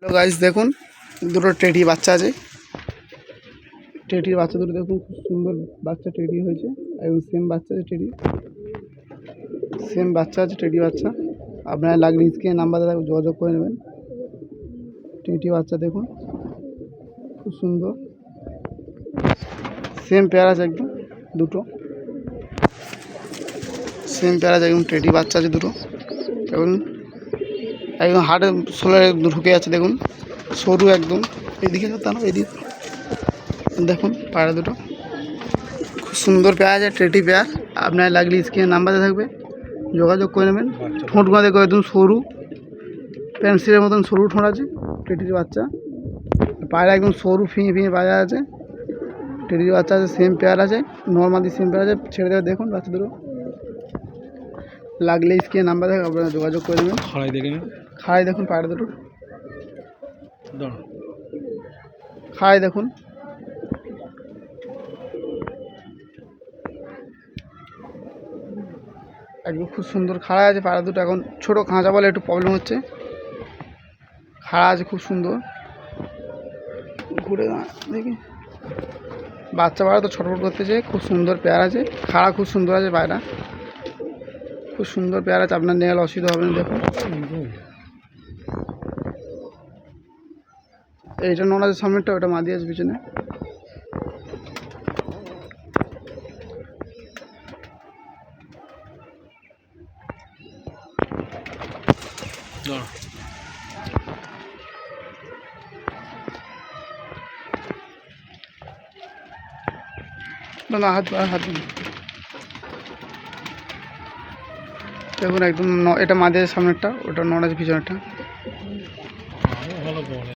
Hello guys, দেখুন দুটো teddy বাচ্চা আছে। টেডির বাচ্চা দুটো দেখুন, খুব সুন্দর বাচ্চা টেডি হয়েছে। এবং সেম বাচ্চা আছে টেডি, সেম বাচ্চা আছে টেডি বাচ্চা। আপনারা লাগলে স্ক্রিনে নাম্বার দেওয়া থাকবে, যোগাযোগ করে নেবেন। টেডি বাচ্চা দেখুন খুব সুন্দর, সেম পেয়ার আছে একদম, দুটো সেম পেয়ার আছে একদম। টেডি বাচ্চা আছে দুটো এবং একদম হাড়ে সোলে ঢুকে আছে। দেখুন সরু একদম, এদিকে এদিকে দেখুন পায়রা দুটো খুব সুন্দর পেয়ার আছে, টেডি পেয়ার। আপনার লাগলে স্ক্রিনে নাম্বার দেওয়া থাকবে, যোগাযোগ করে নেবেন। ঠোঁটগুলো দেখো একদম সরু, পেন্সিলের মতন সরু ঠোঁট আছে টেডির বাচ্চা। পায়রা একদম সরু ফিঙে ফিঙে পায়রা আছে, টেডির বাচ্চা আছে। সেম পেয়ার আছে, নর্মালি সেম পেয়ার আছে। ছেড়ে দেবে দেখুন বাচ্চা দুটো। লাগলে স্ক্রিনে নাম্বার দেখে আপনারা যোগাযোগ করে নেবেন। খাড়াই দেখুন পায়রা দুটো, খাড়াই দেখুন। একদম খুব সুন্দর খাড়া আছে পায়রা দুটো। এখন ছোটো খাঁচা বলে একটু প্রবলেম হচ্ছে, খাড়া আছে খুব সুন্দর। ঘুরে দেখি বাচ্চা পায়রা তো ছটফট করতেছে, খুব সুন্দর পেয়ার আছে। খাড়া খুব সুন্দর আছে পায়রা, খুব সুন্দর পেয়ার আছে। আপনার নেওয়ার অসুবিধা হবে না। দেখুন এইটা নোনাদের সামনেরটা, ওটা মাদি আছে পিছনে। না হাত হাত দেখুন একদম এটা মাদি আছে সামনেরটা, ওটা নোনা আছে পিছনেরটা।